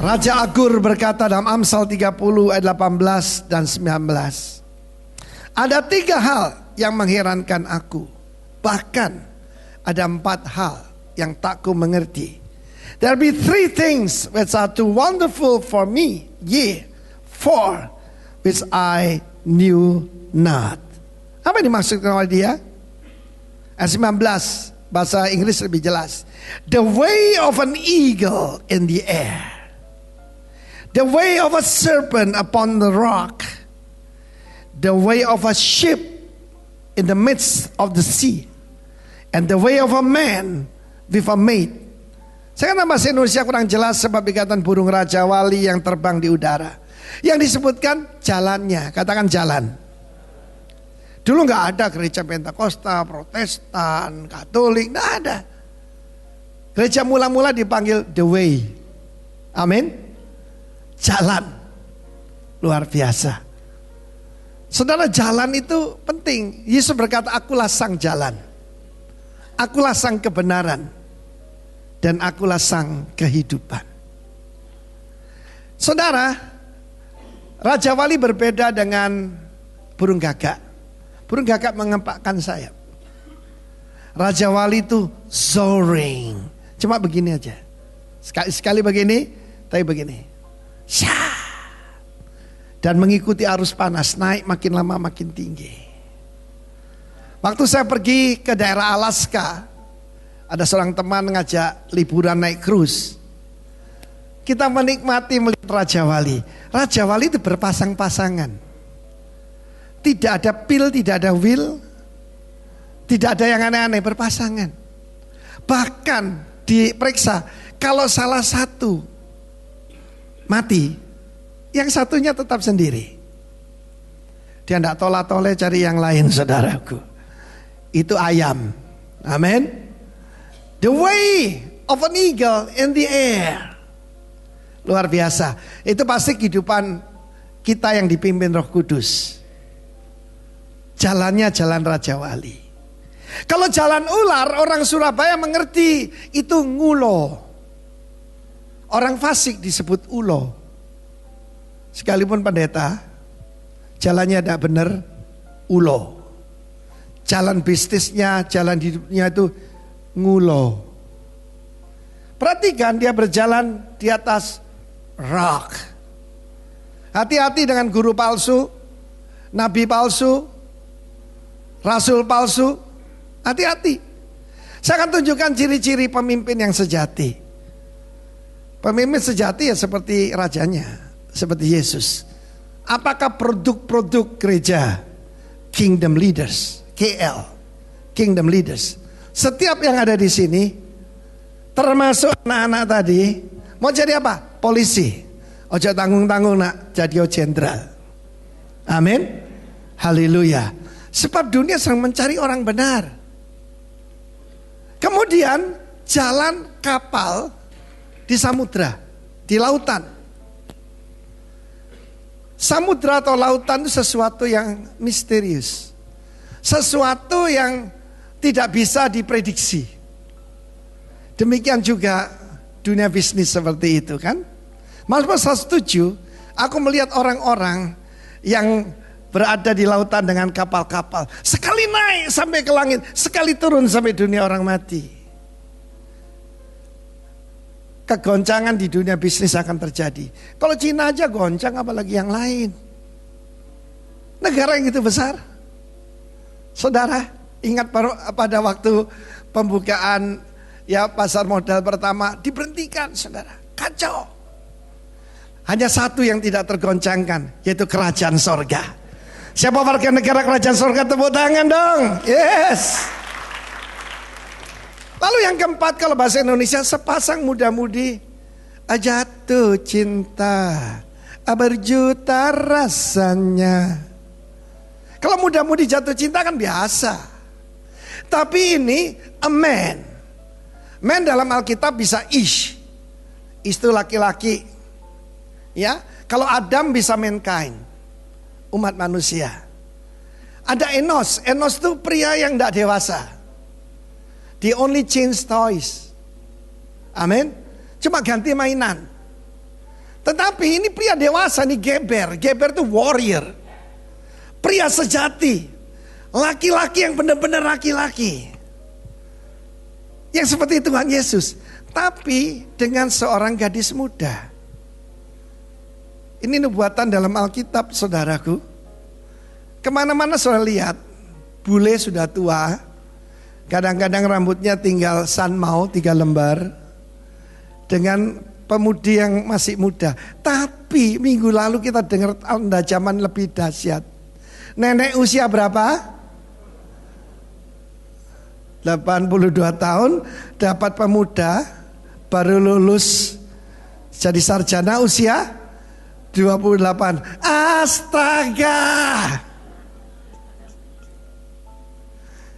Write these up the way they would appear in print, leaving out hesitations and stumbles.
Raja Agur berkata dalam Amsal 30 ayat 18 dan 19. Ada 3 hal yang mengherankan aku. Bahkan ada 4 hal yang tak ku mengerti. There be 3 things which are too wonderful for me. Yea, 4 which I knew not. Apa yang dimaksudkan oleh dia? Ayat 19 bahasa Inggris lebih jelas. The way of an eagle in the air. The way of a serpent upon the rock. The way of a ship in the midst of the sea. And the way of a man with a mate. Saya kata bahasa Indonesia kurang jelas sebab ikatan burung Raja Wali yang terbang di udara. Yang disebutkan jalannya, katakan jalan. Dulu gak ada gereja Pentakosta, Protestan, Katolik, gak ada. Gereja mula-mula dipanggil the way. Amin. Jalan. Luar biasa. Saudara, jalan itu penting. Yesus berkata, akulah sang jalan. Akulah sang kebenaran. Dan akulah sang kehidupan. Saudara, Raja Wali berbeda dengan burung gagak. Burung gagak mengepakkan sayap. Raja Wali itu soaring. Cuma begini aja. Sekali begini, tapi begini. Syah. Dan mengikuti arus panas, naik makin lama makin tinggi. Waktu saya pergi ke daerah Alaska, ada seorang teman ngajak liburan naik cruise. Kita menikmati melihat Raja Wali. Raja Wali itu berpasang-pasangan. Tidak ada pil, tidak ada wheel, tidak ada yang aneh-aneh, berpasangan. Bahkan diperiksa, kalau salah satu mati, yang satunya tetap sendiri. Dia tidak tolak-tolak cari yang lain, saudaraku. Itu ayam. Amin. The way of an eagle in the air. Luar biasa. Itu pasti kehidupan kita yang dipimpin Roh Kudus. Jalannya jalan Raja Wali. Kalau jalan ular, orang Surabaya mengerti itu ngulo. Orang fasik disebut ulo. Sekalipun pendeta, jalannya tidak benar, ulo. Jalan bisnisnya, jalan hidupnya itu ngulo. Perhatikan dia berjalan di atas rock. Hati-hati dengan guru palsu, nabi palsu, rasul palsu. Hati-hati. Saya akan tunjukkan ciri-ciri pemimpin yang sejati. Pemimpin sejati ya seperti rajanya, seperti Yesus. Apakah produk-produk gereja Kingdom Leaders, KL, Kingdom Leaders? Setiap yang ada di sini, termasuk anak-anak tadi, mau jadi apa? Polisi. Ojo tanggung-tanggung nak, jadi jenderal. Amin. Haleluya. Sebab dunia sedang mencari orang benar. Kemudian jalan kapal di samudra, di lautan. Samudra atau lautan itu sesuatu yang misterius. Sesuatu yang tidak bisa diprediksi. Demikian juga dunia bisnis seperti itu kan. Malah saya setuju, aku melihat orang-orang yang berada di lautan dengan kapal-kapal. Sekali naik sampai ke langit, sekali turun sampai dunia orang mati. Kegoncangan di dunia bisnis akan terjadi. Kalau Cina aja goncang, apalagi yang lain. Negara yang itu besar. Saudara, ingat pada waktu pembukaan ya pasar modal pertama diberhentikan, saudara. Kacau. Hanya satu yang tidak tergoncangkan, yaitu kerajaan sorga. Siapa warga negara kerajaan sorga, tepuk tangan dong. Yes. Lalu yang keempat, kalau bahasa Indonesia, sepasang muda-mudi jatuh cinta, berjuta rasanya. Kalau muda-mudi jatuh cinta kan biasa. Tapi ini a man. Man dalam Alkitab bisa ish. Ish itu laki-laki. Ya, kalau Adam bisa mankind, umat manusia. Ada Enos. Enos itu pria yang tidak dewasa. They only change toys. Amin. Cuma ganti mainan. Tetapi ini pria dewasa nih, Geber. Geber itu warrior. Pria sejati. Laki-laki yang benar-benar laki-laki. Yang seperti Tuhan Yesus. Tapi dengan seorang gadis muda. Ini nubuatan dalam Alkitab, saudaraku. Kemana-mana saudara lihat, bule sudah tua. Kadang-kadang rambutnya tinggal sanmau 3 lembar. Dengan pemudi yang masih muda. Tapi minggu lalu kita dengar tanda zaman lebih dahsyat. Nenek usia berapa? 82 tahun dapat pemuda, baru lulus jadi sarjana usia 28. Astaga.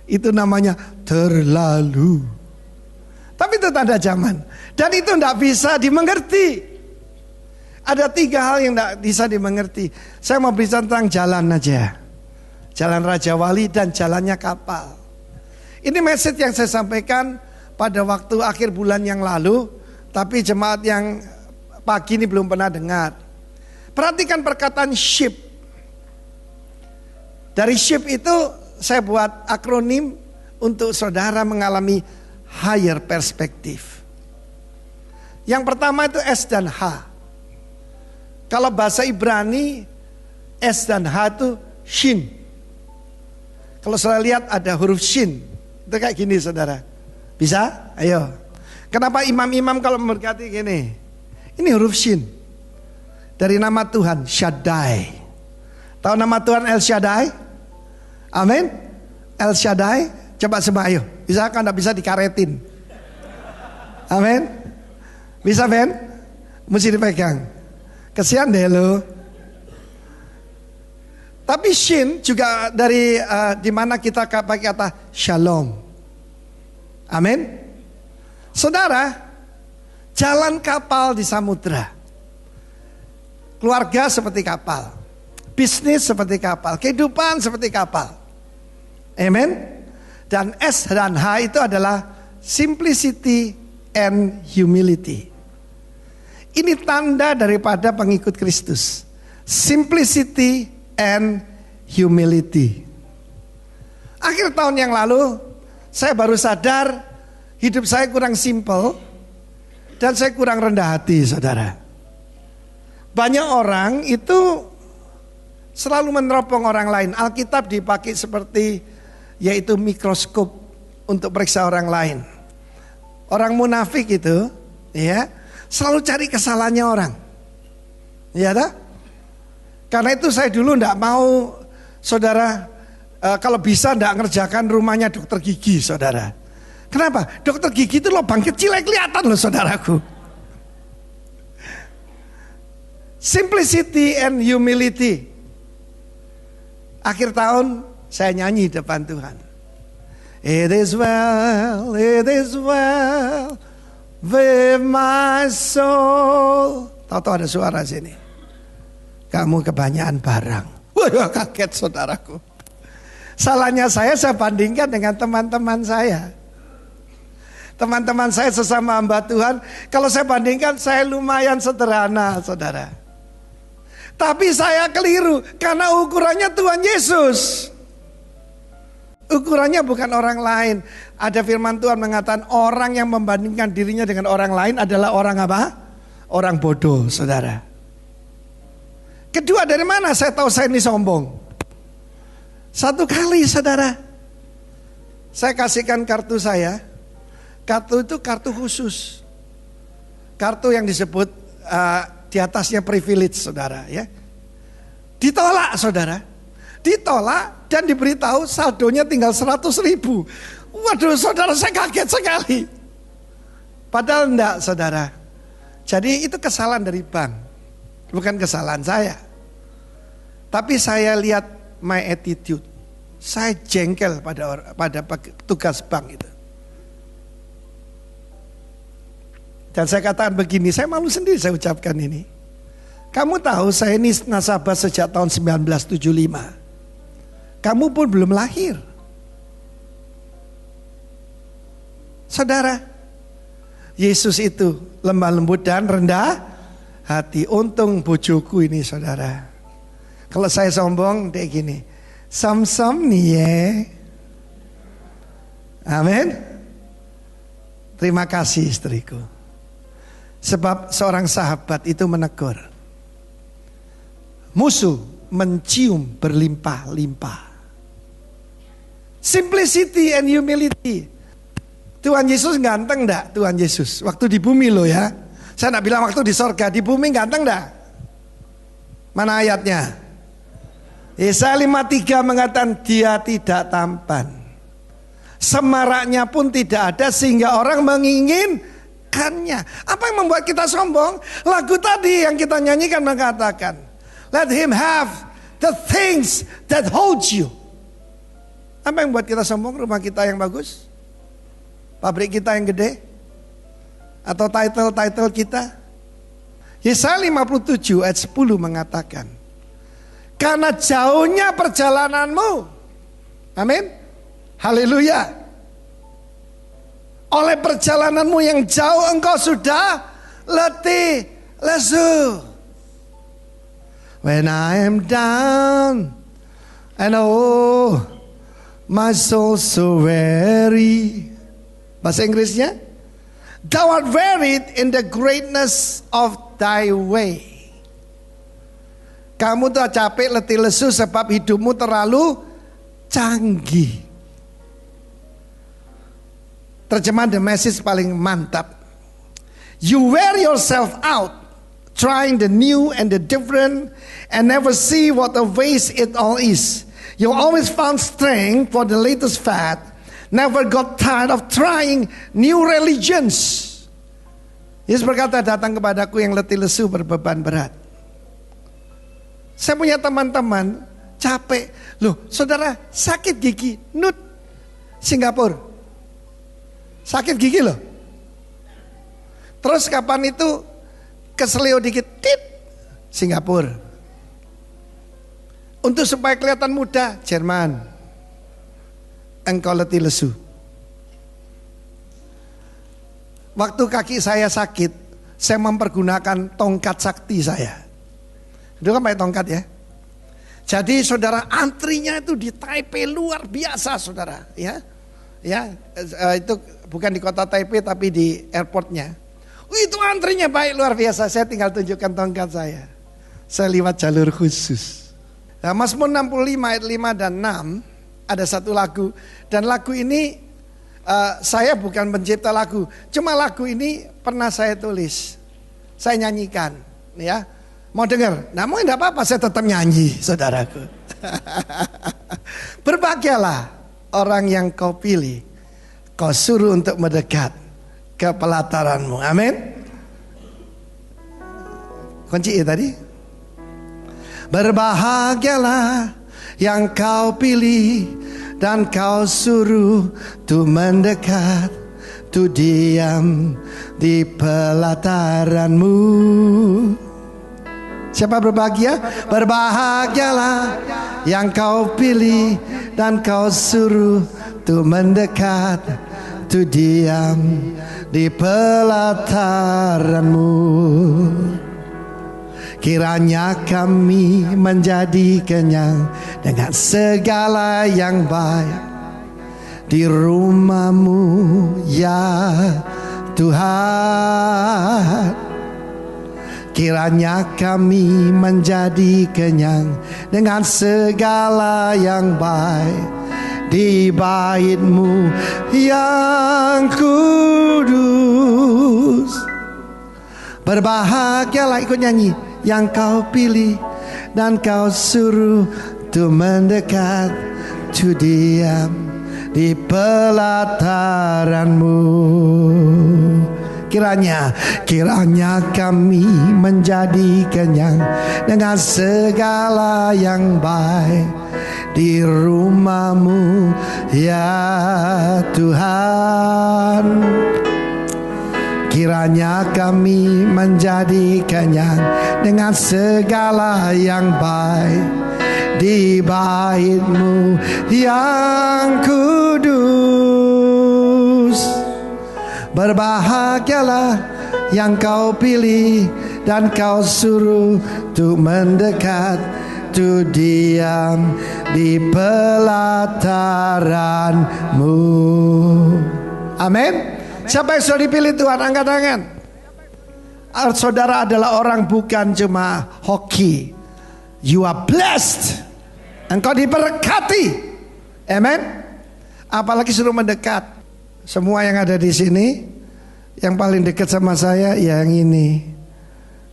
Itu namanya terlalu. Tapi itu tanda zaman. Dan itu tidak bisa dimengerti. Ada 3 hal yang tidak bisa dimengerti. Saya mau berbicara tentang jalan aja. Jalan Raja Wali dan jalannya kapal. Ini message yang saya sampaikan pada waktu akhir bulan yang lalu. Tapi jemaat yang pagi ini belum pernah dengar. Perhatikan perkataan ship. Dari ship itu saya buat akronim untuk saudara mengalami higher perspektif. Yang pertama itu S dan H. Kalau bahasa Ibrani S dan H itu shin. Kalau saudara lihat ada huruf shin. Itu kayak gini saudara. Bisa? Ayo. Kenapa imam-imam kalau memberkati gini? Ini huruf shin. Dari nama Tuhan Shaddai. Tahu nama Tuhan El Shaddai? Amin. El Shaddai. Coba semua ayo. Bisa kan? Tidak bisa dikaretin. Amin. Bisa Ben? Mesti dipegang. Kesian deh lo. Tapi shin juga dari di mana kita pakai kata shalom. Amin. Saudara, jalan kapal di samudra. Keluarga seperti kapal. Bisnis seperti kapal. Kehidupan seperti kapal. Amin. Dan S dan H itu adalah simplicity and humility. Ini tanda daripada pengikut Kristus. Simplicity and humility. Akhir tahun yang lalu saya baru sadar hidup saya kurang simple dan saya kurang rendah hati, saudara. Banyak orang itu selalu meneropong orang lain. Alkitab dipakai seperti yaitu mikroskop untuk periksa orang lain. Orang munafik itu ya selalu cari kesalahannya orang. Ya tak? Karena itu saya dulu tidak mau saudara kalau bisa tidak ngerjakan rumahnya dokter gigi saudara. Kenapa? Dokter gigi itu lubang kecil yang kelihatan loh saudaraku. Simplicity and humility. Akhir tahun saya nyanyi depan Tuhan. It is well with my soul. Tahu-tahu ada suara sini. Kamu kebanyakan barang. Wah, kaget saudaraku. Salahnya saya bandingkan dengan teman-teman saya. Teman-teman saya sesama hamba Tuhan. Kalau saya bandingkan saya lumayan sederhana saudara. Tapi saya keliru. Karena ukurannya Tuhan Yesus. Ukurannya bukan orang lain. Ada firman Tuhan mengatakan orang yang membandingkan dirinya dengan orang lain adalah orang apa? Orang bodoh saudara. Kedua, dari mana saya tahu saya ini sombong? Satu kali saudara, saya kasihkan kartu saya. Kartu itu kartu khusus. Kartu yang disebut di atasnya privilege saudara ya. Ditolak saudara. Ditolak dan diberitahu saldonya tinggal 100.000. Waduh saudara, saya kaget sekali. Padahal enggak saudara. Jadi itu kesalahan dari bank. Bukan kesalahan saya. Tapi saya lihat my attitude. Saya jengkel pada petugas bank itu. Dan saya katakan begini, saya malu sendiri saya ucapkan ini. Kamu tahu saya ini nasabah sejak tahun 1975. Kamu pun belum lahir. Saudara, Yesus itu lemah lembut dan rendah hati. Untung bojoku ini saudara. Kalau saya sombong kayak gini, sam-sam nih ya. Amin. Terima kasih istriku. Sebab seorang sahabat itu menegur, musuh mencium berlimpah-limpah. Simplicity and humility. Tuhan Yesus ganteng enggak? Tuhan Yesus waktu di bumi loh ya. Saya enggak bilang waktu di sorga, di bumi ganteng enggak? Mana ayatnya? Yesaya 53 mengatakan dia tidak tampan, semaraknya pun tidak ada sehingga orang menginginkannya. Apa yang membuat kita sombong? Lagu tadi yang kita nyanyikan mengatakan, let him have the things that hold you. Apa yang membuat kita sombong? Rumah kita yang bagus? Pabrik kita yang gede? Atau title-title kita? Yesaya 57 ayat 10 mengatakan, karena jauhnya perjalananmu. Amin. Haleluya. Oleh perjalananmu yang jauh engkau sudah letih, lesu. When I am down and oh my soul so weary. Bahasa Inggrisnya, thou art wearied in the greatness of thy way. Kamu tuh capek, letih, lesu sebab hidupmu terlalu canggih. Terjemahan The Message paling mantap. You wear yourself out trying the new and the different and never see what a waste it all is. You always found strength for the latest fad, never got tired of trying new religions. Yesus berkata, datang kepadaku yang letih lesu berbeban berat. Saya punya teman-teman capek. Loh saudara, sakit gigi, Nut, Singapura. Sakit gigi loh. Terus kapan itu keselio dikit, tit, Singapura. Untuk supaya kelihatan muda, Jerman. Engkau letih lesu. Waktu kaki saya sakit, saya mempergunakan tongkat sakti saya. Itu kan pakai tongkat ya. Jadi saudara, antrinya itu di Taipei luar biasa saudara, ya. Ya, itu bukan di kota Taipei tapi di airportnya. Itu antrinya baik luar biasa. Saya tinggal tunjukkan tongkat saya. Saya lewat jalur khusus. Nah, Mazmur 65 ayat 5 dan 6 ada satu lagu, dan lagu ini saya bukan pencipta lagu, cuma lagu ini pernah saya tulis, saya nyanyikan, ya. Mau dengar? Nah, mau enggak apa-apa, saya tetap nyanyi, saudaraku. Berbahagialah orang yang kau pilih, kau suruh untuk mendekat ke pelataranmu. Amin. Kunci ya tadi. Berbahagialah yang kau pilih dan kau suruh tu mendekat, tu diam di pelataranmu. Siapa berbahagia? Berbahagialah yang kau pilih dan kau suruh tu mendekat, tu diam di pelataranmu. Kiranya kami menjadi kenyang dengan segala yang baik di rumah-Mu ya Tuhan. Kiranya kami menjadi kenyang dengan segala yang baik di bait-Mu yang kudus. Berbahagialah, ikut nyanyi, yang kau pilih dan kau suruh tu mendekat, tu diam di pelataran-Mu. Kiranya kami menjadi kenyang dengan segala yang baik di rumah-Mu ya Tuhan. Kiranya kami menjadi kenyang dengan segala yang baik di bait-Mu yang kudus. Berbahagialah yang kau pilih dan kau suruh untuk mendekat, tu diam di pelataran-Mu. Amin. Siapa yang sudah dipilih Tuhan? Angkat tangan. Saudara adalah orang bukan cuma hoki. You are blessed. Engkau diberkati. Amen. Apalagi suruh mendekat. Semua yang ada di sini, yang paling dekat sama saya yang ini.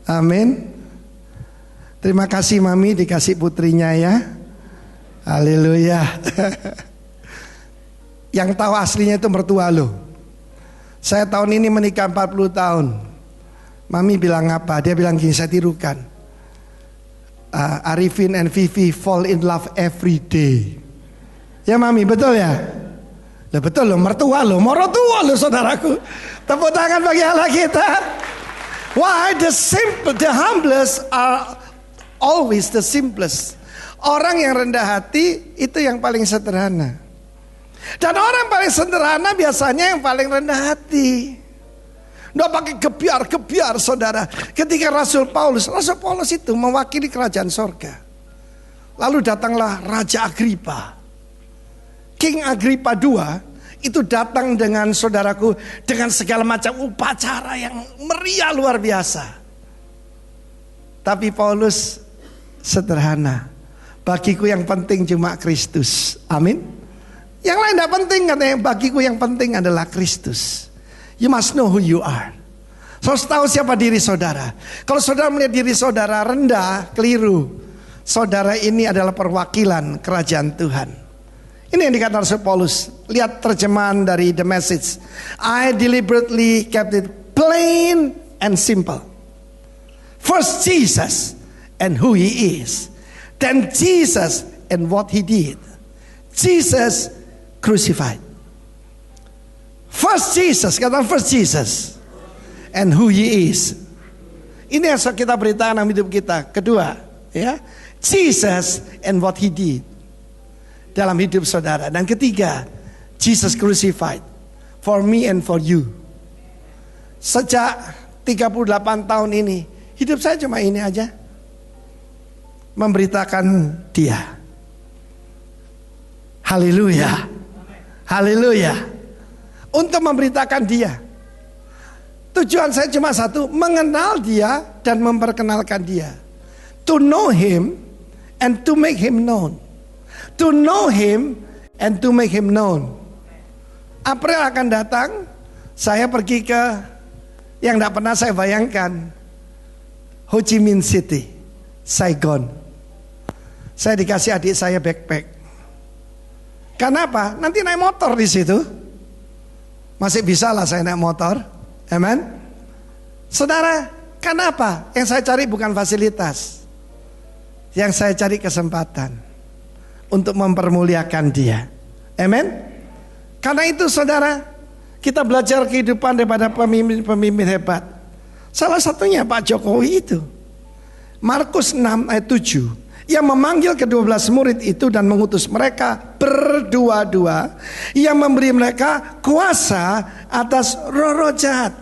Amin. Terima kasih Mami dikasih putrinya ya. Haleluya. Yang tahu aslinya itu mertua lo. Saya tahun ini menikah 40 tahun. Mami bilang apa? Dia bilang gini, saya tirukan. Arifin and Vivi fall in love every day. Ya Mami, betul ya? Lah betul loh, mertua lo, morotua lo saudaraku. Tepuk tangan bagi Allah kita. Why the humblest are always the simplest. Orang yang rendah hati itu yang paling sederhana. Dan orang paling sederhana biasanya yang paling rendah hati. Nggak pakai gebiar-gebiar saudara. Ketika Rasul Paulus itu mewakili kerajaan sorga. Lalu datanglah Raja Agripa. King Agripa II itu datang dengan saudaraku dengan segala macam upacara yang meriah luar biasa. Tapi Paulus sederhana. Bagiku yang penting cuma Kristus. Amin. Yang lain tidak penting, katanya. Bagiku yang penting adalah Kristus. You must know who you are. Saudara tahu siapa diri saudara. Kalau saudara melihat diri saudara rendah, keliru. Saudara ini adalah perwakilan kerajaan Tuhan. Ini yang dikatakan Rasul Paulus. Lihat terjemahan dari The Message. I deliberately kept it plain and simple. First Jesus and who He is. Then Jesus and what He did. Jesus crucified. First Jesus, katakan first Jesus and who He is. Ini yang kita beritakan dalam hidup kita. Kedua, ya, Jesus and what He did dalam hidup saudara. Dan ketiga, Jesus crucified for me and for you. Sejak 38 tahun ini, hidup saya cuma ini aja. Memberitakan Dia. Haleluya. Haleluya. Untuk memberitakan Dia. Tujuan saya cuma satu, mengenal Dia dan memperkenalkan Dia. To know Him and to make Him known. To know Him and to make Him known. April akan datang, saya pergi ke yang tidak pernah saya bayangkan, Ho Chi Minh City, Saigon. Saya dikasih adik saya backpack. Kenapa? Nanti naik motor di situ. Masih bisa lah saya naik motor. Amen. Saudara, kenapa? Yang saya cari bukan fasilitas. Yang saya cari kesempatan untuk mempermuliakan Dia. Amen. Karena itu saudara, kita belajar kehidupan daripada pemimpin-pemimpin hebat. Salah satunya Pak Jokowi itu. Markus 6 ayat 7. Yang memanggil ke-12 murid itu dan mengutus mereka berdua-dua. Yang memberi mereka kuasa atas roh-roh jahat.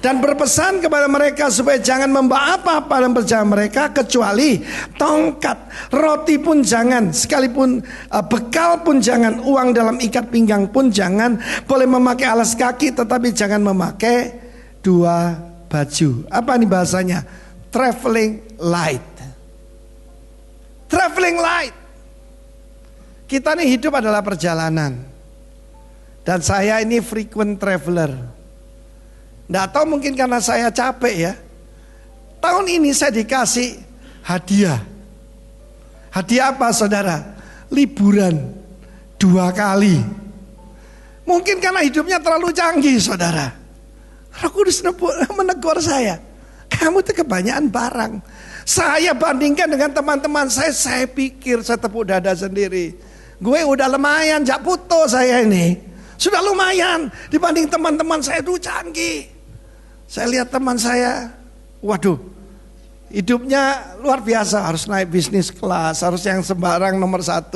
Dan berpesan kepada mereka supaya jangan membawa apa-apa dalam perjalanan mereka kecuali tongkat, roti pun jangan, sekalipun bekal pun jangan, uang dalam ikat pinggang pun jangan, boleh memakai alas kaki tetapi jangan memakai dua baju. Apa nih bahasanya? Traveling light. Traveling light. Kita nih hidup adalah perjalanan. Dan saya ini frequent traveler. Nggak tahu mungkin karena saya capek ya. Tahun ini saya dikasih hadiah. Hadiah apa saudara? Liburan 2 kali. Mungkin karena hidupnya terlalu canggih saudara. Roh Kudus menegur saya. Kamu tuh kebanyakan barang. Saya bandingkan dengan teman-teman saya pikir saya tepuk dada sendiri. Gue udah lumayan, jak puto saya ini. Sudah lumayan dibanding teman-teman saya dulu canggih. Saya lihat teman saya, waduh, hidupnya luar biasa, harus naik bisnis kelas, harus yang sembarang nomor 1.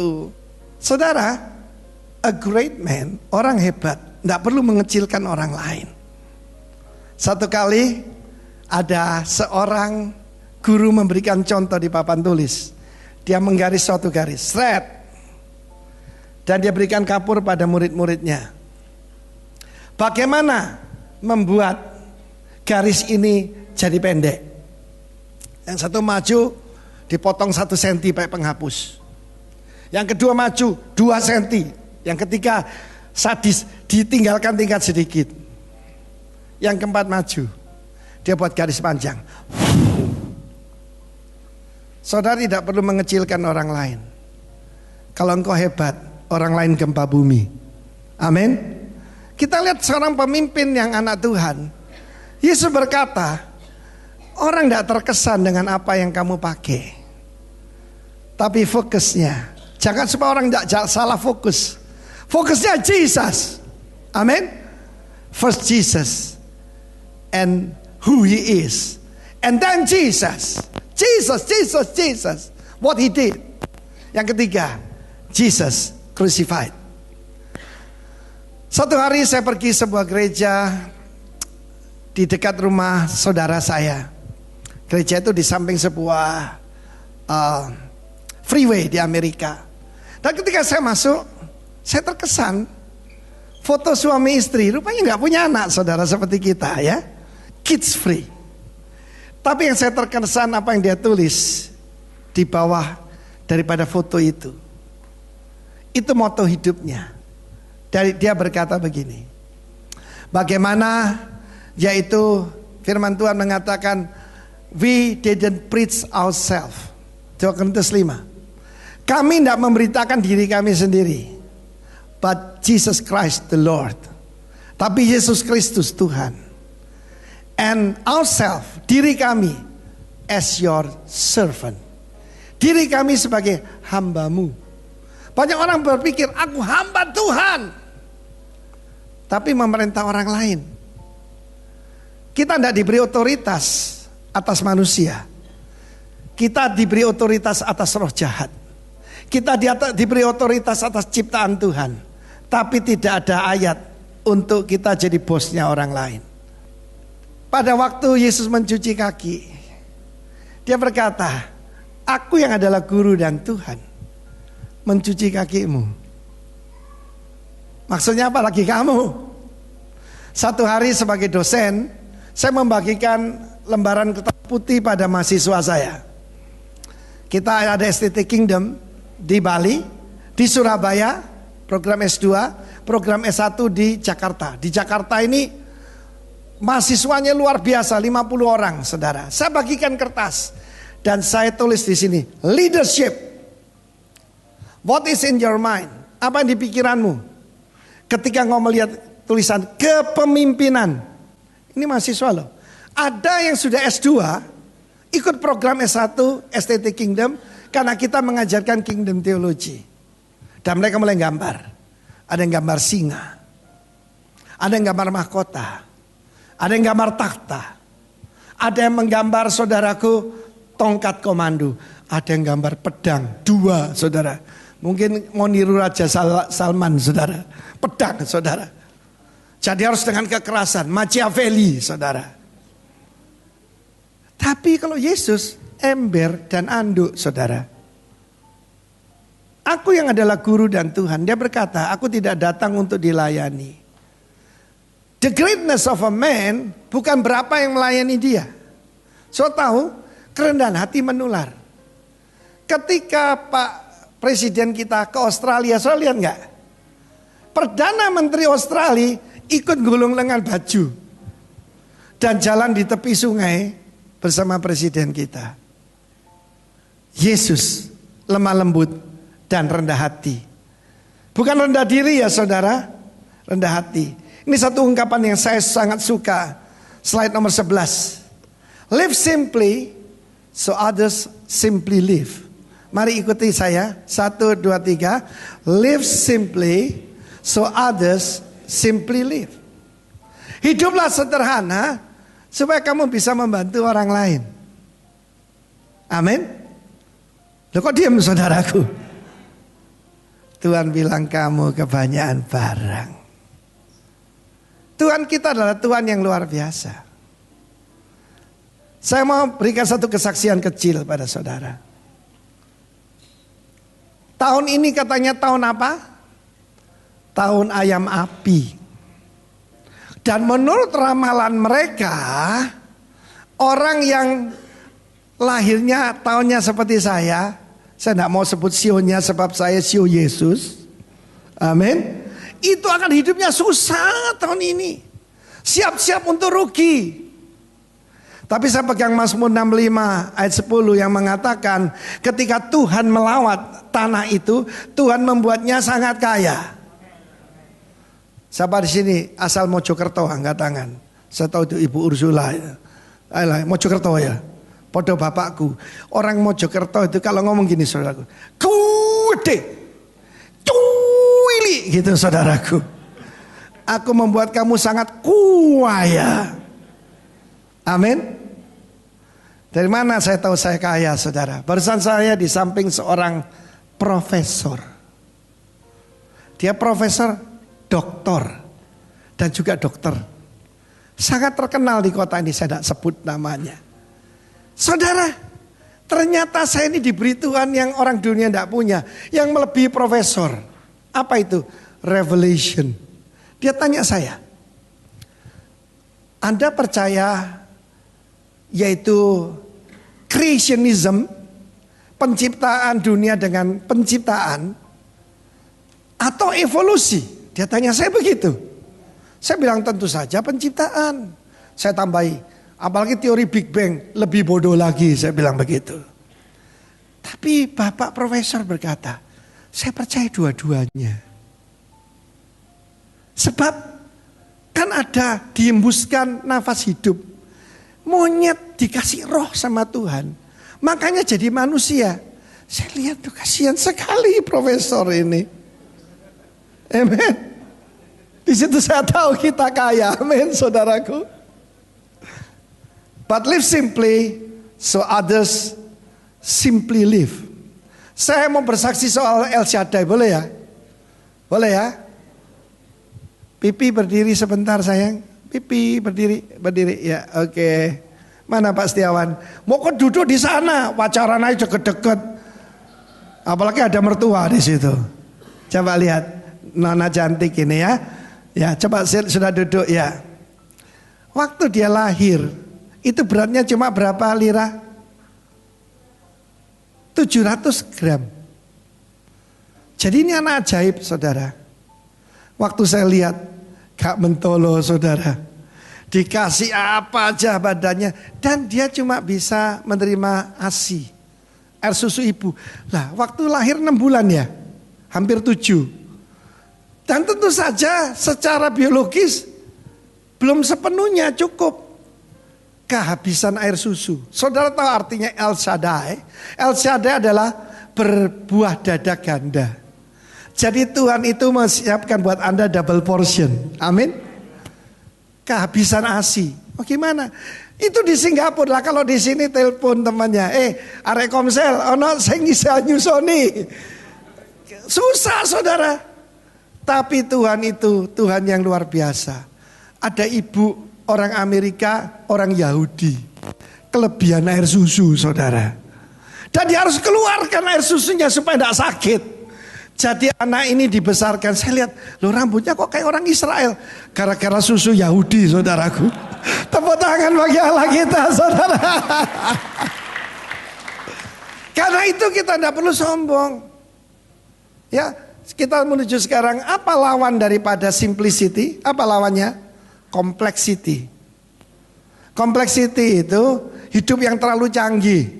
Saudara, a great man, orang hebat, tidak perlu mengecilkan orang lain. Satu kali Ada seorang guru memberikan contoh di papan tulis. Dia menggaris suatu garis, shred. Dan dia berikan kapur pada murid-muridnya. Bagaimana membuat garis ini jadi pendek? Yang satu maju, dipotong 1 senti pakai penghapus. Yang kedua maju 2 senti. Yang ketiga sadis, ditinggalkan tingkat sedikit. Yang keempat maju, dia buat garis panjang. Saudara tidak perlu mengecilkan orang lain. Kalau engkau hebat, orang lain gempa bumi. Amin. Kita lihat seorang pemimpin yang anak Tuhan. Yesus berkata, orang tidak terkesan dengan apa yang kamu pakai. Tapi fokusnya, jangan supaya orang tidak salah fokus. Fokusnya Jesus. Amin. First Jesus and who he is. And then Jesus. Jesus. What he did. Yang ketiga, Jesus crucified. Satu hari saya pergi sebuah gereja di dekat rumah saudara saya. Gereja itu di samping sebuah freeway di Amerika. Dan ketika saya masuk, saya terkesan foto suami istri. Rupanya nggak punya anak, saudara, seperti kita ya. Kids free. Tapi yang saya terkesan apa yang dia tulis di bawah daripada foto itu. Itu moto hidupnya. Dia berkata begini. Bagaimana, yaitu firman Tuhan mengatakan, we didn't preach ourselves. 2 Korintus 5. Kami tidak memberitakan diri kami sendiri, but Jesus Christ the Lord. Tapi Yesus Kristus Tuhan. And ourselves, diri kami, as your servant. Diri kami sebagai hambamu. Banyak orang berpikir, aku hamba Tuhan, tapi memerintah orang lain. Kita tidak diberi otoritas atas manusia. Kita diberi otoritas atas roh jahat. Kita diberi otoritas atas ciptaan Tuhan. Tapi tidak ada ayat untuk kita jadi bosnya orang lain. Pada waktu Yesus mencuci kaki, dia berkata, aku yang adalah guru dan Tuhan mencuci kakimu. Maksudnya apa lagi kamu? Satu hari sebagai dosen, saya membagikan lembaran kertas putih pada mahasiswa saya. Kita ada STT Kingdom di Bali, di Surabaya, program S2, program S1 di Jakarta. Di Jakarta ini mahasiswanya luar biasa, 50 orang, saudara. Saya bagikan kertas dan saya tulis di sini, leadership. What is in your mind? Apa yang di pikiranmu? Ketika engkau melihat tulisan kepemimpinan. Ini mahasiswa loh. Ada yang sudah S2, ikut program S1 STT Kingdom karena kita mengajarkan Kingdom Theology. Dan mereka mulai gambar. Ada yang gambar singa. Ada yang gambar mahkota. Ada yang gambar takhta. Ada yang menggambar, saudaraku, tongkat komando. Ada yang gambar pedang, 2, saudara. Mungkin mau niru Raja Salman, saudara. Pedang, saudara. Jadi harus dengan kekerasan, Machiavelli, saudara. Tapi kalau Yesus, ember dan anduk, saudara. Aku yang adalah guru dan Tuhan. Dia berkata, aku tidak datang untuk dilayani. The greatness of a man bukan berapa yang melayani dia. So tahu, kerendahan hati menular. Ketika Pak Presiden kita ke Australia, so lihat nggak? Perdana Menteri Australia ikut gulung lengan baju dan jalan di tepi sungai bersama Presiden kita. Yesus lemah lembut dan rendah hati. Bukan rendah diri ya saudara, rendah hati. Ini satu ungkapan yang saya sangat suka. Slide nomor 11. Live simply so others simply live. Mari ikuti saya. 1, 2, 3. Live simply so others simply live. Hiduplah sederhana supaya kamu bisa membantu orang lain. Amin. Loh kok diam saudaraku? Tuhan bilang kamu kebanyakan barang. Tuhan kita adalah Tuhan yang luar biasa. Saya mau berikan satu kesaksian kecil pada saudara. Tahun ini katanya tahun apa? Tahun ayam api. Dan menurut ramalan mereka, orang yang lahirnya tahunnya seperti saya tidak mau sebut sionya sebab saya sio Yesus. Amin. Itu akan hidupnya susah tahun ini. Siap-siap untuk rugi. Tapi saya pegang Mazmur 65 ayat 10 yang mengatakan ketika Tuhan melawat tanah itu, Tuhan membuatnya sangat kaya. Siapa di sini asal Mojokerto angkat tangan. Saya tahu itu Ibu Ursula. Ayolah, Mojokerto ya. Podo bapakku. Orang Mojokerto itu kalau ngomong gini saudaraku. Kude. Cuili gitu saudaraku. Aku membuat kamu sangat kaya. Amin. Dari mana saya tahu saya kaya saudara? Barusan saya di samping seorang profesor. Dia profesor, doktor, dan juga dokter. Sangat terkenal di kota ini, saya tidak sebut namanya. Saudara, ternyata saya ini diberi Tuhan yang orang dunia tidak punya. Yang melebihi profesor. Apa itu? Revelation. Dia tanya saya, Anda percaya yaitu creationism, penciptaan dunia dengan penciptaan, atau evolusi? Dia tanya saya begitu. Saya bilang tentu saja penciptaan. Saya tambahi, apalagi teori Big Bang lebih bodoh lagi, saya bilang begitu. Tapi Bapak Profesor berkata, saya percaya dua-duanya. Sebab kan ada dihembuskan nafas hidup. Monyet dikasih roh sama Tuhan. Makanya jadi manusia. Saya lihat tuh kasihan sekali profesor ini. Amen. Di situ saya tahu kita kaya. Amin saudaraku. But live simply so others simply live. Saya mau bersaksi soal El Shaddai, boleh ya? Boleh ya? Pipi berdiri sebentar sayang. Pipi berdiri ya, oke. Mana Pak Setiawan? Mau kok duduk di sana, pacaran aja deket-deket. Apalagi ada mertua di situ. Coba lihat, nona cantik ini ya. Ya, coba sudah duduk ya. Waktu dia lahir, itu beratnya cuma berapa lira? 700 gram. Jadi ini anak ajaib saudara. Waktu saya lihat, gak mentolo saudara. Dikasih apa aja badannya. Dan dia cuma bisa menerima ASI. Air susu ibu. Lah waktu lahir 6 bulan ya. Hampir 7. Dan tentu saja secara biologis belum sepenuhnya cukup. Kehabisan air susu. Saudara tahu artinya El Shaddai? El Shaddai adalah berbuah dada ganda. Jadi Tuhan itu menyiapkan buat Anda double portion. Amin. Kehabisan ASI. Oh gimana? Itu di Singapura lah. Kalau di sini telepon temannya. Arek komsel. Ono sing bisa nyusoni. Susah saudara. Tapi Tuhan itu Tuhan yang luar biasa. Ada ibu orang Amerika, orang Yahudi. Kelebihan air susu saudara. Dan dia harus keluarkan air susunya supaya tidak sakit. Jadi anak ini dibesarkan. Saya lihat, loh rambutnya kok kayak orang Israel. Gara-gara susu Yahudi saudaraku. Tepuk tangan bagi Allah kita saudara. Karena itu kita tidak perlu sombong. Ya, kita menuju sekarang. Apa lawan daripada simplicity? Apa lawannya? Complexity. Complexity itu hidup yang terlalu canggih.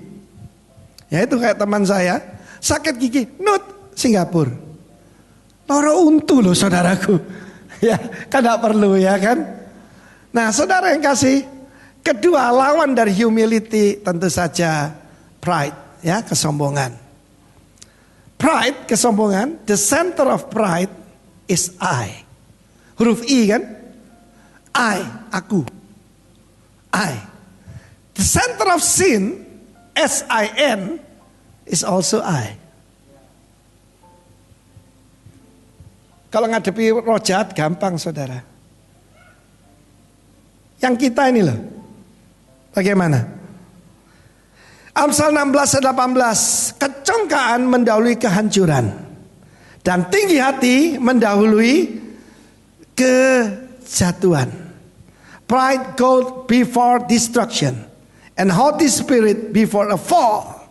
Ya itu kayak teman saya. Sakit gigi, Singapura. Loro untu loh saudaraku. Ya kan gak perlu ya kan. Nah saudara yang kasih. Kedua lawan dari humility tentu saja pride. Ya kesombongan. Pride kesombongan. The center of pride is I. Huruf I kan. I, aku. I. The center of sin, S-I-N, is also I. Kalau ngadepi roh jahat gampang saudara. Yang kita ini loh. Bagaimana? Amsal 16 ayat 18. Kecongkaan mendahului kehancuran, dan tinggi hati mendahului kejatuhan. Pride goes before destruction, and haughty spirit before a fall.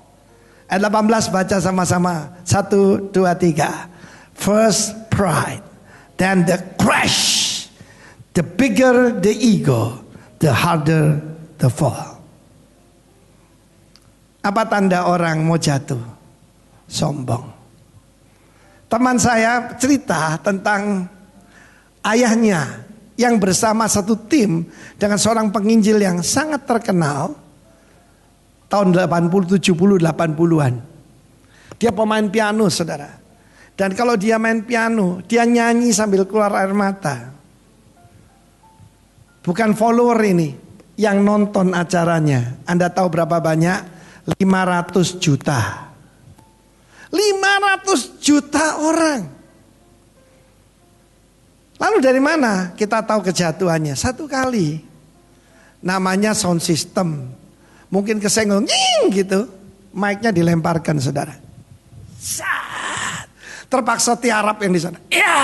Ayat 18 baca sama-sama. 1, 2, 3. First pride, then the crash. The bigger the ego, the harder the fall. Apa tanda orang mau jatuh? Sombong. Teman saya cerita tentang ayahnya yang bersama satu tim dengan seorang penginjil yang sangat terkenal tahun 80, 70, 80-an. Dia pemain piano, saudara. Dan kalau dia main piano, dia nyanyi sambil keluar air mata. Bukan follower ini yang nonton acaranya. Anda tahu berapa banyak? 500 juta. 500 juta orang. Lalu dari mana kita tahu kejatuhannya? Satu kali. Namanya sound system. Mungkin kesenggol nying gitu. Mic-nya dilemparkan, saudara. Sat. Terpaksa tiarap yang di sana. Ya.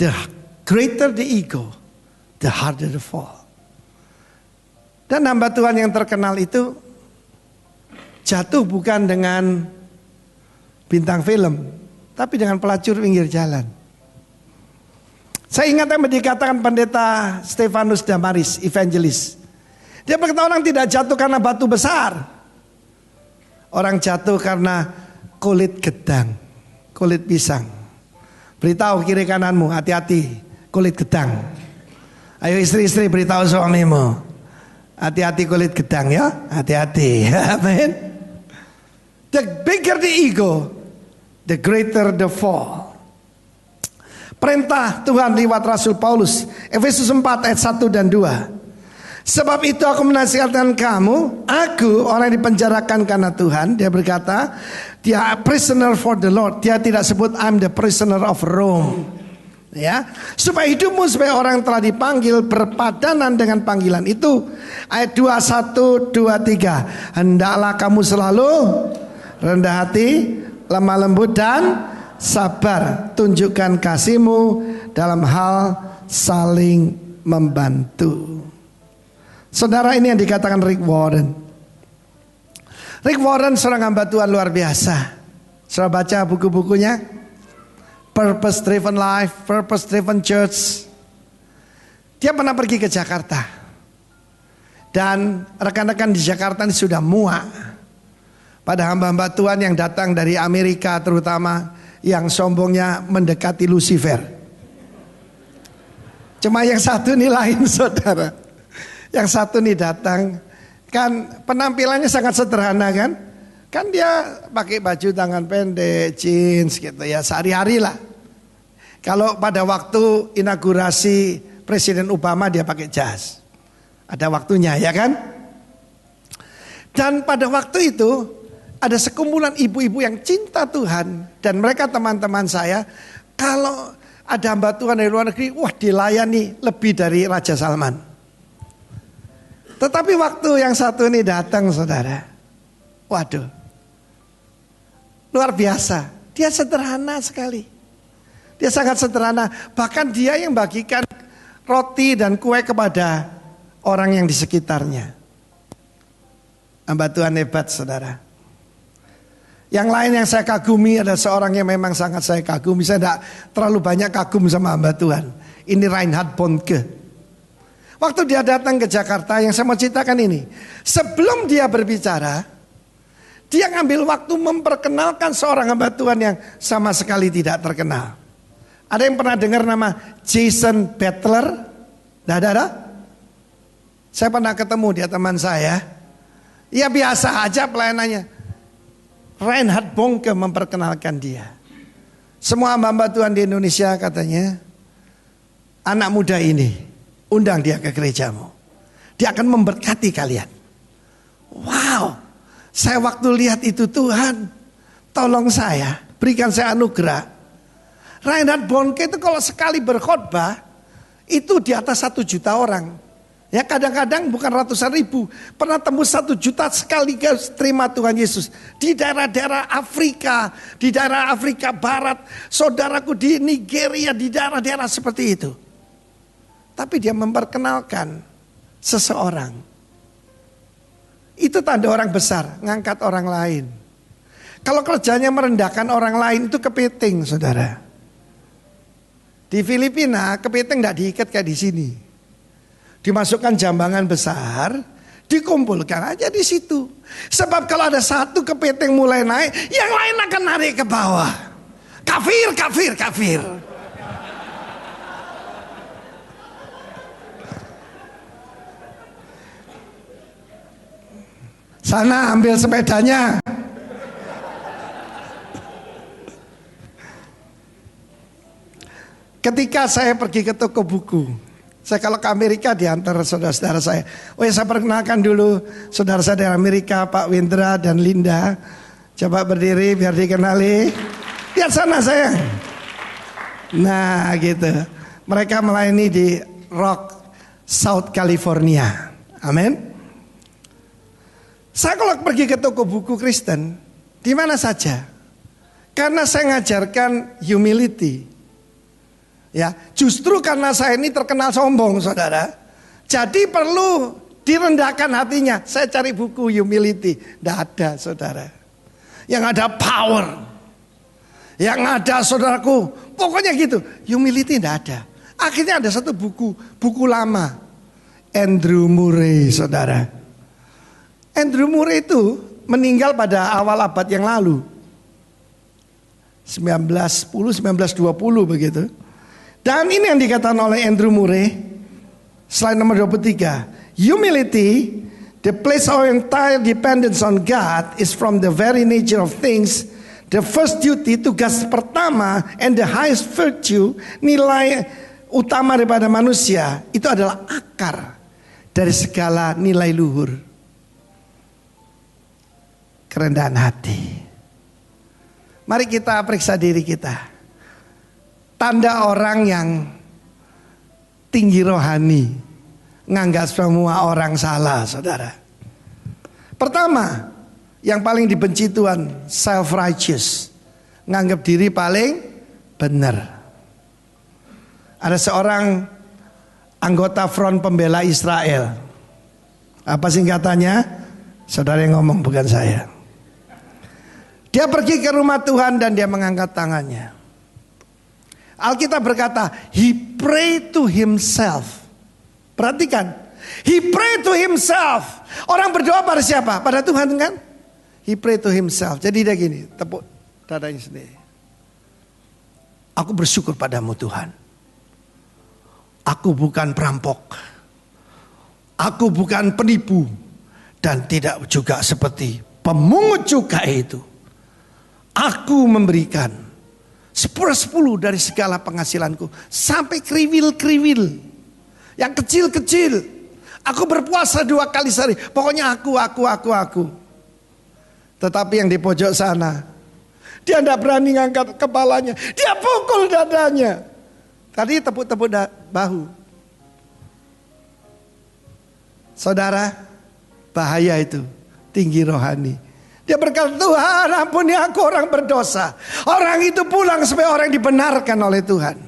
The greater the ego, the harder the fall. Dan hamba Tuhan yang terkenal itu jatuh bukan dengan bintang film, tapi dengan pelacur pinggir jalan. Saya ingat yang dikatakan pendeta Stefanus Damaris, evangelis. Dia berkata orang tidak jatuh karena batu besar. Orang jatuh karena kulit gedang, kulit pisang. Beritahu kiri kananmu, hati-hati kulit gedang. Ayo istri-istri beritahu suamimu, hati-hati kulit gedang ya, hati-hati. Amin. The bigger the ego, the greater the fall. Perintah Tuhan lewat Rasul Paulus, Efesus 4 ayat 1 dan 2. Sebab itu aku menasihatkan kamu, aku orang yang dipenjarakan karena Tuhan. Dia berkata, dia prisoner for the Lord. Dia tidak sebut I'm the prisoner of Rome. Ya, supaya hidupmu sebagai orang yang telah dipanggil berpadanan dengan panggilan itu. Ayat 21, 23. Hendaklah kamu selalu rendah hati, lemah lembut dan sabar. Tunjukkan kasihmu dalam hal saling membantu. Saudara, ini yang dikatakan Rick Warren. Rick Warren seorang hamba Tuhan luar biasa. Saudara baca buku-bukunya, Purpose Driven Life, Purpose Driven Church. Dia pernah pergi ke Jakarta. Dan rekan-rekan di Jakarta ini sudah muak pada hamba-hamba Tuhan yang datang dari Amerika, terutama yang sombongnya mendekati Lucifer. Cuma yang satu ini lain, saudara. Yang satu nih datang, kan penampilannya sangat sederhana kan? Kan dia pakai baju tangan pendek, jeans gitu ya, sehari-hari lah. Kalau pada waktu inaugurasi Presiden Obama dia pakai jas. Ada waktunya ya kan? Dan pada waktu itu ada sekumpulan ibu-ibu yang cinta Tuhan. Dan mereka teman-teman saya, kalau ada hamba Tuhan dari luar negeri, wah dilayani lebih dari Raja Salman. Tetapi waktu yang satu ini datang, saudara, waduh, luar biasa. Dia sederhana sekali. Dia sangat sederhana. Bahkan dia yang bagikan roti dan kue kepada orang yang di sekitarnya. Hamba Tuhan hebat, saudara. Yang lain yang saya kagumi ada seorang yang memang sangat saya kagumi. Saya tidak terlalu banyak kagum sama hamba Tuhan. Ini Reinhard Bonnke. Waktu dia datang ke Jakarta, yang saya mau ceritakan ini. Sebelum dia berbicara, dia ngambil waktu memperkenalkan seorang hamba Tuhan yang sama sekali tidak terkenal. Ada yang pernah dengar nama Jason Butler? Ada? Saya pernah ketemu, dia teman saya. Ya biasa aja pelayanannya. Reinhard Bonnke memperkenalkan dia. Semua hamba Tuhan di Indonesia katanya, anak muda ini, undang dia ke gerejamu. Dia akan memberkati kalian. Wow. Saya waktu lihat itu, Tuhan, tolong saya, berikan saya anugerah. Reinhard Bonnke itu kalau sekali berkhotbah, itu di atas 1 juta orang. Ya kadang-kadang bukan ratusan ribu, pernah tembus 1 juta sekali terima Tuhan Yesus. Di daerah-daerah Afrika, di daerah Afrika Barat, saudaraku di Nigeria, di daerah-daerah seperti itu. Tapi dia memperkenalkan seseorang. Itu tanda orang besar, ngangkat orang lain. Kalau kerjanya merendahkan orang lain itu kepiting, saudara. Di Filipina kepiting tidak diikat kayak di sini. Dimasukkan jambangan besar, dikumpulkan aja di situ. Sebab kalau ada satu kepiting mulai naik, yang lain akan narik ke bawah. Kafir, kafir, kafir. Sana ambil sepedanya. Ketika saya pergi ke toko buku, saya kalau ke Amerika diantar saudara-saudara saya. Oh ya, saya perkenalkan dulu saudara saya dari Amerika, Pak Windra dan Linda. Coba berdiri biar dikenali. Lihat sana sayang. Nah gitu. Mereka melayani di Rock, South California. Amin. Saya kalau pergi ke toko buku Kristen, di mana saja, karena saya ngajarkan humility. Ya, justru karena saya ini terkenal sombong, saudara. Jadi perlu direndahkan hatinya. Saya cari buku humility, tidak ada, saudara. Yang ada power, yang ada, saudaraku, pokoknya gitu. Humility tidak ada. Akhirnya ada satu buku lama, Andrew Murray, saudara. Andrew Murray itu meninggal pada awal abad yang lalu, 1910, 1920 begitu. Dan ini yang dikatakan oleh Andrew Murray, slide nomor 23. Humility, the place of entire dependence on God, is from the very nature of things. The first duty, tugas pertama, and the highest virtue, nilai utama daripada manusia, itu adalah akar dari segala nilai luhur. Kerendahan hati. Mari kita periksa diri kita. Tanda orang yang tinggi rohani, nganggap semua orang salah, saudara. Pertama, yang paling dibenci Tuhan, self-righteous. Nganggap diri paling benar. Ada seorang anggota Front Pembela Israel. Apa singkatannya? Saudara yang ngomong, bukan saya. Dia pergi ke rumah Tuhan dan dia mengangkat tangannya. Alkitab berkata, he prayed to himself. Perhatikan, he prayed to himself. Orang berdoa pada siapa? Pada Tuhan kan? He prayed to himself. Jadi dia gini, tepuk dadanya sendiri. Aku bersyukur padamu Tuhan. Aku bukan perampok. Aku bukan penipu. Dan tidak juga seperti pemungut cukai itu. Aku memberikan 10/10 dari segala penghasilanku. Sampai kriwil-kriwil. Yang kecil-kecil. Aku berpuasa 2 kali sehari. Pokoknya aku. Tetapi yang di pojok sana, dia tidak berani ngangkat kepalanya. Dia pukul dadanya. Tadi tepuk-tepuk bahu. Saudara, bahaya itu. Tinggi rohani. Dia berkata, Tuhan ampuni aku orang berdosa. Orang itu pulang supaya orang dibenarkan oleh Tuhan.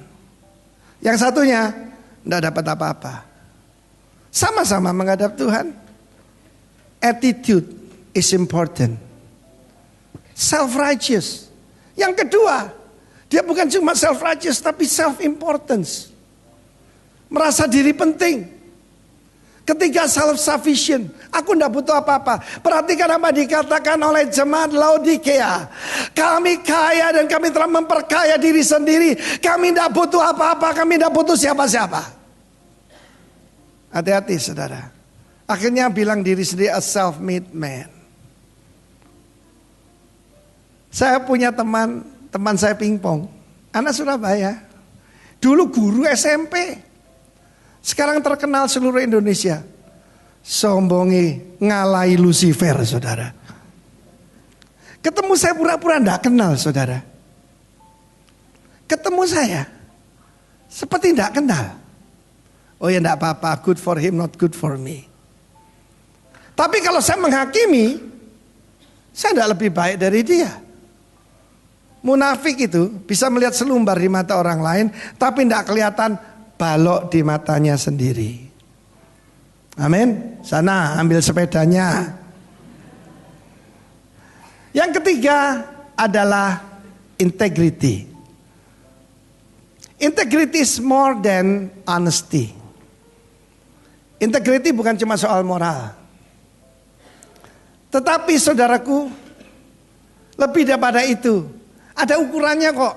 Yang satunya tidak dapat apa-apa. Sama-sama menghadap Tuhan. Attitude is important. Self-righteous. Yang kedua, dia bukan cuma self-righteous tapi self-importance. Merasa diri penting. Ketiga, self-sufficient. Aku tidak butuh apa-apa. Perhatikan apa dikatakan oleh jemaat Laodikia. Kami kaya dan kami telah memperkaya diri sendiri. Kami tidak butuh apa-apa. Kami tidak butuh siapa-siapa. Hati-hati saudara. Akhirnya bilang diri sendiri a self-made man. Saya punya teman saya pingpong. Anak Surabaya. Dulu guru SMP. Sekarang terkenal seluruh Indonesia. Sombongi ngalahi Lucifer, saudara. Ketemu saya pura-pura tidak kenal, saudara. Ketemu saya seperti tidak kenal. Oh ya enggak apa-apa, good for him, not good for me. Tapi kalau saya menghakimi, saya enggak lebih baik dari dia. Munafik itu bisa melihat selumbar di mata orang lain, tapi enggak kelihatan balok di matanya sendiri. Amin. Sana ambil sepedanya. Yang ketiga adalah integrity. Integrity is more than honesty. Integrity bukan cuma soal moral. Tetapi saudaraku, lebih daripada itu, ada ukurannya kok.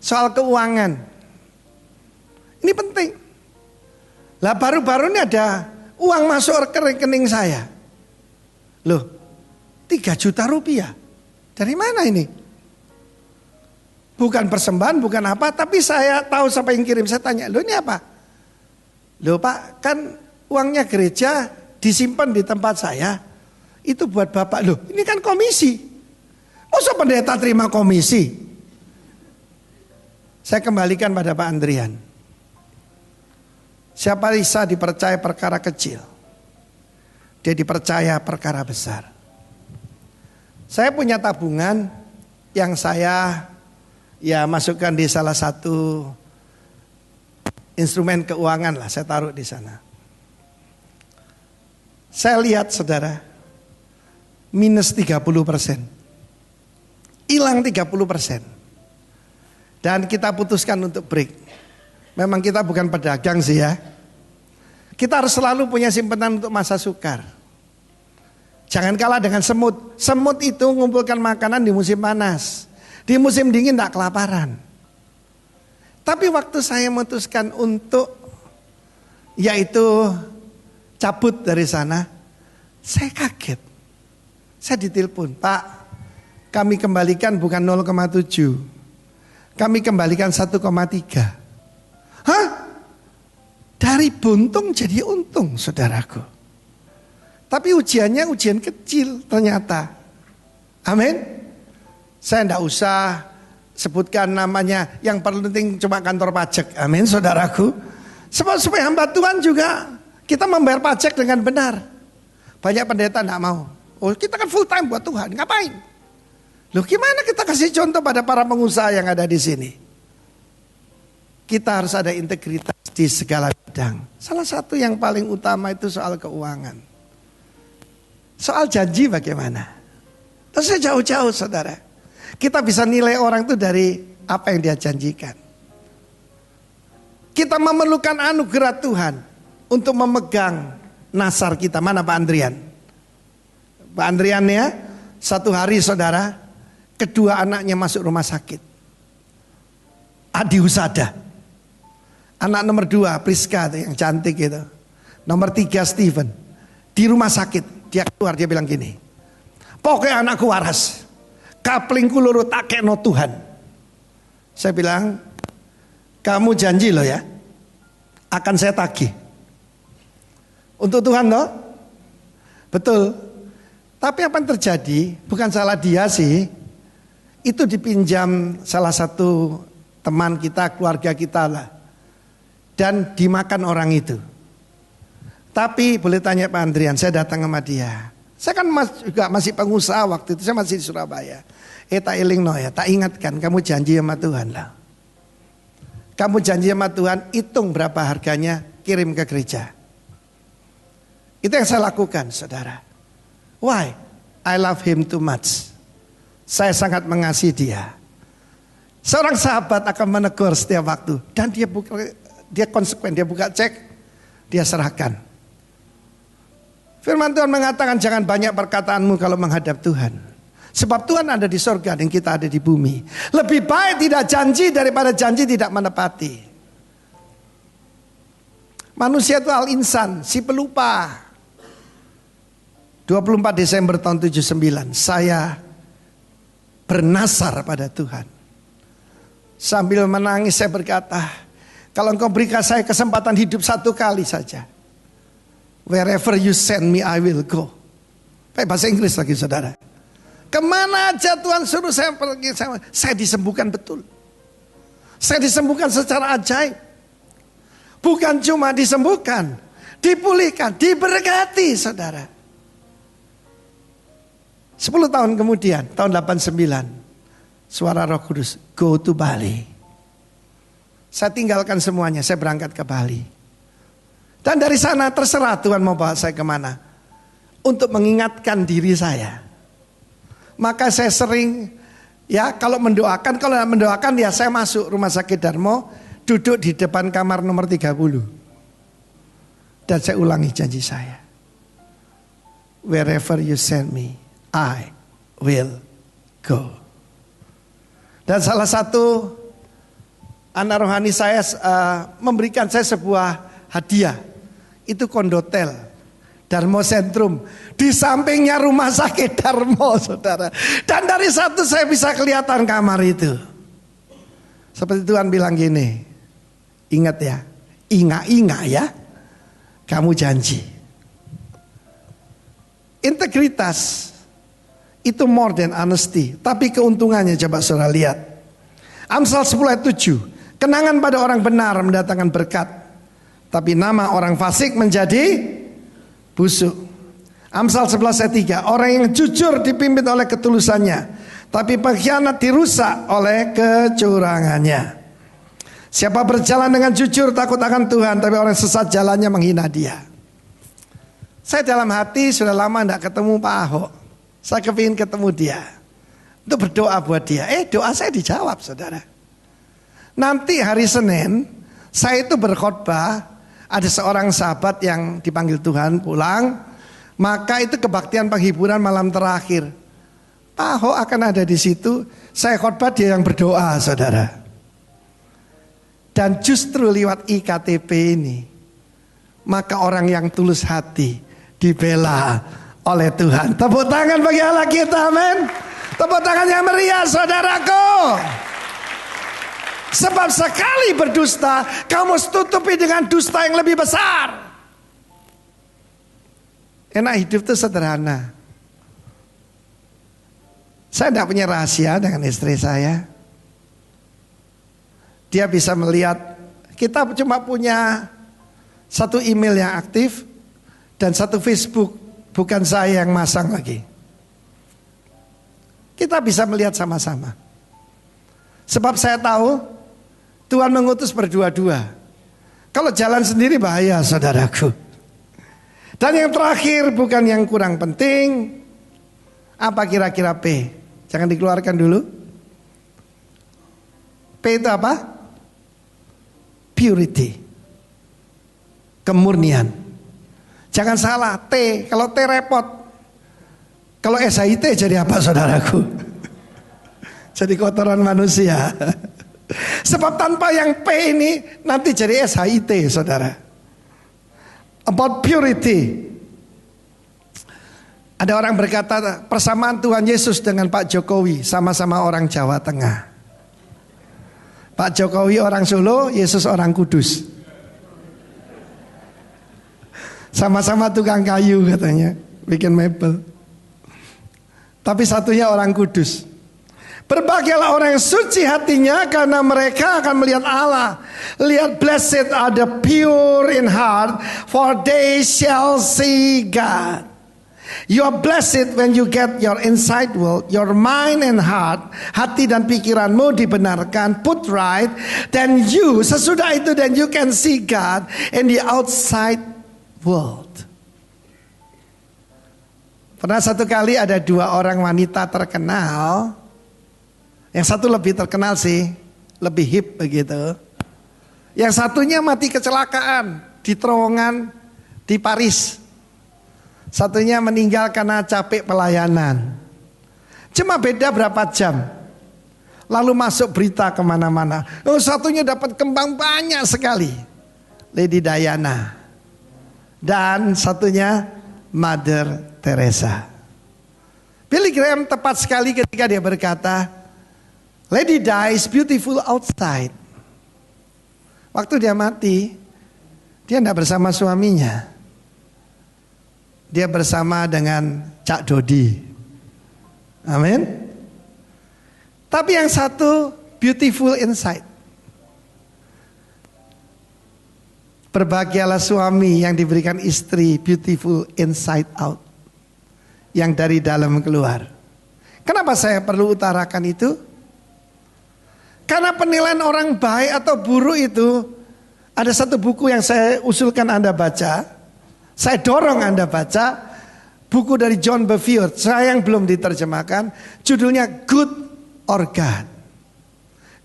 Soal keuangan. Ini penting. Lah baru-baru ini ada uang masuk ke rekening saya. Loh, 3 juta rupiah. Dari mana ini? Bukan persembahan, bukan apa. Tapi saya tahu siapa yang kirim. Saya tanya, loh ini apa? Loh Pak, kan uangnya gereja disimpan di tempat saya. Itu buat Bapak. Loh ini kan komisi. Masa pendeta terima komisi? Saya kembalikan pada Pak Andrian. Siapa bisa dipercaya perkara kecil, dia dipercaya perkara besar. Saya punya tabungan yang saya masukkan di salah satu instrumen keuangan lah, saya taruh di sana. Saya lihat saudara, minus 30%. Hilang 30%. Dan kita putuskan untuk break. Memang kita bukan pedagang sih ya. Kita harus selalu punya simpanan untuk masa sukar. Jangan kalah dengan semut. Semut itu mengumpulkan makanan di musim panas. Di musim dingin tidak kelaparan. Tapi waktu saya memutuskan untuk yaitu cabut dari sana, saya kaget. Saya ditelepon, Pak, kami kembalikan bukan 0,7. Kami kembalikan 1,3. Hah? Dari buntung jadi untung, saudaraku. Tapi ujiannya ujian kecil ternyata. Amin. Saya tidak usah sebutkan namanya. Yang penting cuma kantor pajak. Amin, saudaraku. Supaya hamba Tuhan juga kita membayar pajak dengan benar. Banyak pendeta tidak mau. Oh, kita kan full time buat Tuhan. Ngapain? Loh, gimana kita kasih contoh pada para pengusaha yang ada di sini? Kita harus ada integritas di segala bidang. Salah satu yang paling utama itu soal keuangan. Soal janji bagaimana? Terus jauh-jauh saudara. Kita bisa nilai orang itu dari apa yang dia janjikan. Kita memerlukan anugerah Tuhan untuk memegang nasar kita. Mana Pak Andrian? Pak Andrian ya, satu hari saudara, kedua anaknya masuk rumah sakit. Adi Husada. Anak nomor 2 Priska yang cantik gitu. Nomor 3 Steven. Di rumah sakit dia keluar, dia bilang gini, pokoknya anakku waras, kaplingku loro tak kekno Tuhan. Saya bilang, kamu janji loh ya, akan saya tagih. Untuk Tuhan loh. Betul. Tapi apa yang terjadi, bukan salah dia sih. Itu dipinjam salah satu teman kita, keluarga kita lah. Dan dimakan orang itu. Tapi boleh tanya Pak Andrian, saya datang sama dia. Saya kan juga masih pengusaha waktu itu, saya masih di Surabaya. Tak eling no ya, tak ingatkan, kamu janji sama Tuhan lah. Kamu janji sama Tuhan, hitung berapa harganya, kirim ke gereja. Itu yang saya lakukan saudara. Why? I love him too much. Saya sangat mengasihi dia. Seorang sahabat akan menegur setiap waktu. Dan dia konsekuen, dia buka cek, dia serahkan. Firman Tuhan mengatakan jangan banyak perkataanmu kalau menghadap Tuhan. Sebab Tuhan ada di sorga dan kita ada di bumi. Lebih baik tidak janji daripada janji tidak menepati. Manusia itu al-insan, si pelupa. 24 Desember tahun 79 saya bernasar pada Tuhan. Sambil menangis saya berkata, kalau engkau berikan saya kesempatan hidup satu kali saja, wherever you send me I will go. Pakai bahasa Inggris lagi saudara. Kemana aja Tuhan suruh saya pergi, saya disembuhkan betul. Saya disembuhkan secara ajaib. Bukan cuma disembuhkan, dipulihkan, diberkati saudara. 10 tahun kemudian, tahun 89, suara Roh Kudus, go to Bali. Saya tinggalkan semuanya, saya berangkat ke Bali. Dan dari sana terserah Tuhan mau bawa saya kemana. Untuk mengingatkan diri saya. Maka saya sering, ya kalau mendoakan ya saya masuk rumah sakit Darmo, duduk di depan kamar nomor 30. Dan saya ulangi janji saya. Wherever you send me, I will go. Dan salah satu anak rohani saya memberikan saya sebuah hadiah. Itu kondotel Darmo Sentrum. Di sampingnya rumah sakit Darmo saudara. Dan dari satu saya bisa kelihatan kamar itu. Seperti Tuhan bilang gini, ingat ya, ingat ya, kamu janji. Integritas itu more than honesty. Tapi keuntungannya coba saudara lihat. Amsal 10 ayat 7. Kenangan pada orang benar mendatangkan berkat, tapi nama orang fasik menjadi busuk. Amsal 11 ayat 3. Orang yang jujur dipimpin oleh ketulusannya, tapi pengkhianat dirusak oleh kecurangannya. Siapa berjalan dengan jujur takut akan Tuhan, tapi orang sesat jalannya menghina dia. Saya dalam hati sudah lama tidak ketemu Pak Ahok. Saya kepingin ketemu dia untuk berdoa buat dia. Doa saya dijawab saudara. Nanti hari Senin saya itu berkhotbah. Ada seorang sahabat yang dipanggil Tuhan pulang. Maka itu kebaktian penghiburan malam terakhir. Pak Ahok akan ada di situ. Saya khotbah, dia yang berdoa saudara. Dan justru lewat IKTP ini, maka orang yang tulus hati dibela oleh Tuhan. Tepuk tangan bagi Allah kita, amin. Tepuk tangan yang meriah saudaraku. Sebab sekali berdusta, kamu tutupi dengan dusta yang lebih besar. Enak hidup itu sederhana. Saya tidak punya rahasia dengan istri saya. Dia bisa melihat, kita cuma punya satu email yang aktif dan satu Facebook, bukan saya yang masang lagi. Kita bisa melihat sama-sama. Sebab saya tahu Tuhan mengutus berdua-dua. Kalau jalan sendiri bahaya saudaraku. Dan yang terakhir bukan yang kurang penting. Apa kira-kira P? Jangan dikeluarkan dulu. P itu apa? Purity. Kemurnian. Jangan salah, T. Kalau T repot. Kalau SHIT jadi apa saudaraku? Jadi kotoran manusia. Sebab tanpa yang P ini nanti jadi SHIT saudara. About purity. Ada orang berkata persamaan Tuhan Yesus dengan Pak Jokowi sama-sama orang Jawa Tengah. Pak Jokowi orang Solo, Yesus orang Kudus. Sama-sama tukang kayu katanya, bikin mebel. Tapi satunya orang Kudus. Berbahagialah orang yang suci hatinya, karena mereka akan melihat Allah. Lihat, blessed are the pure in heart, for they shall see God. You are blessed when you get your inside world, your mind and heart, hati dan pikiranmu dibenarkan, put right. Then you, sesudah itu, then you can see God in the outside world. Pernah satu kali ada dua orang wanita terkenal. Yang satu lebih terkenal sih, lebih hip begitu. Yang satunya mati kecelakaan di terowongan di Paris. Satunya meninggal karena capek pelayanan. Cuma beda berapa jam. Lalu masuk berita kemana-mana. Satunya dapat kembang banyak sekali, Lady Diana. Dan satunya Mother Teresa. Billy Graham tepat sekali ketika dia berkata, Lady Di is beautiful outside. Waktu dia mati, dia tidak bersama suaminya. Dia bersama dengan Cak Dodi. Amin. Tapi yang satu beautiful inside. Berbahagialah suami yang diberikan istri beautiful inside out, yang dari dalam keluar. Kenapa saya perlu utarakan itu? Karena penilaian orang baik atau buruk itu, ada satu buku yang saya usulkan Anda baca, saya dorong Anda baca, buku dari John Bevere, saya yang belum diterjemahkan, judulnya Good or God.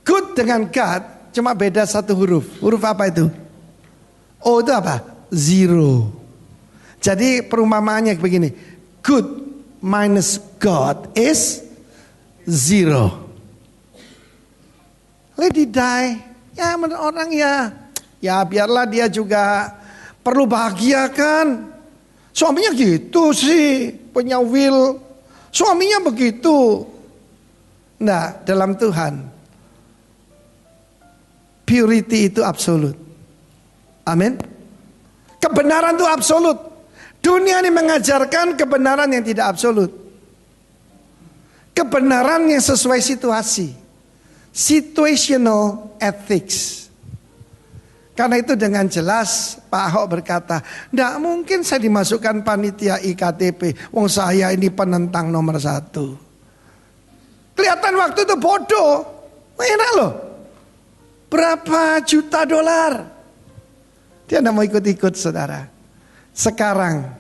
Good dengan God cuma beda satu huruf. Huruf apa itu? O itu apa? Zero. Jadi perumpamaannya begini, good minus God is zero. Let it die. Ya orang ya biarlah dia juga perlu bahagia kan. Suaminya gitu sih, punya will. Suaminya begitu. Nah, dalam Tuhan purity itu absolut. Amin. Kebenaran itu absolut. Dunia ini mengajarkan kebenaran yang tidak absolut. Kebenaran yang sesuai situasi. Situational ethics. Karena itu dengan jelas Pak Ahok berkata, "Tidak mungkin saya dimasukkan panitia IKTP. Wong saya ini penentang nomor 1. Kelihatan waktu itu bodoh. Enak loh. Berapa juta dolar. Dia tidak mau ikut-ikut saudara. Sekarang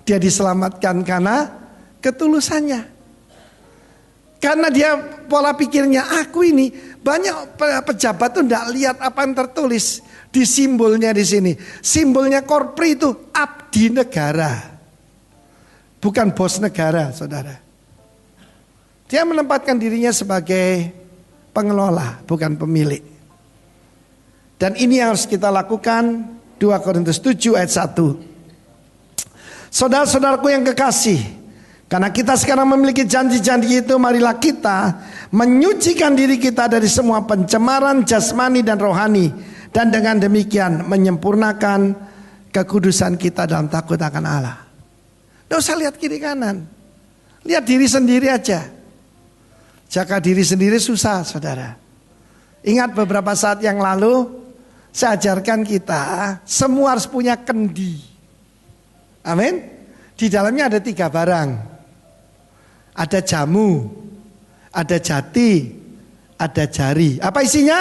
dia diselamatkan karena ketulusannya. Karena dia pola pikirnya, aku ini banyak pejabat tuh tidak lihat apa yang tertulis di simbolnya di sini. Simbolnya korpri itu abdi negara. Bukan bos negara saudara. Dia menempatkan dirinya sebagai pengelola, bukan pemilik. Dan ini yang harus kita lakukan. 2 Korintus 7 ayat 1. Saudara-saudaraku yang kekasih, karena kita sekarang memiliki janji-janji itu, marilah kita menyucikan diri kita dari semua pencemaran jasmani dan rohani, dan dengan demikian menyempurnakan kekudusan kita dalam takut akan Allah. Tidak usah lihat kiri kanan, lihat diri sendiri aja. Jaga diri sendiri susah saudara. Ingat beberapa saat yang lalu saya ajarkan kita semua harus punya kendi. Amin. Di dalamnya ada 3 barang. Ada jamu, ada jati, ada jari. Apa isinya?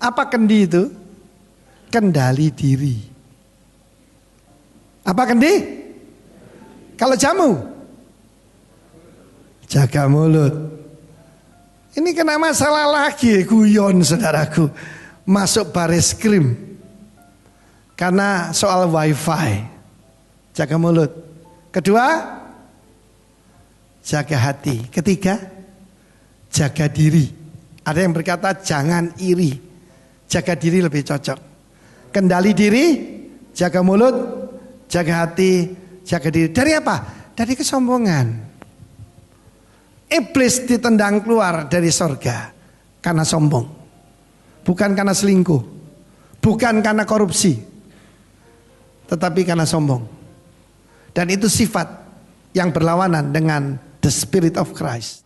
Apa kendi itu? Kendali diri. Apa kendi? Kalau jamu? Jaga mulut. Ini kena masalah lagi, guyon saudaraku. Masuk baris krim. Karena soal wifi. Jaga mulut. Kedua, jaga hati. Ketiga, jaga diri. Ada yang berkata jangan iri. Jaga diri lebih cocok. Kendali diri, jaga mulut, jaga hati, jaga diri. Dari apa? Dari kesombongan. Iblis ditendang keluar dari sorga karena sombong. Bukan karena selingkuh. Bukan karena korupsi. Tetapi karena sombong. Dan itu sifat yang berlawanan dengan the spirit of Christ.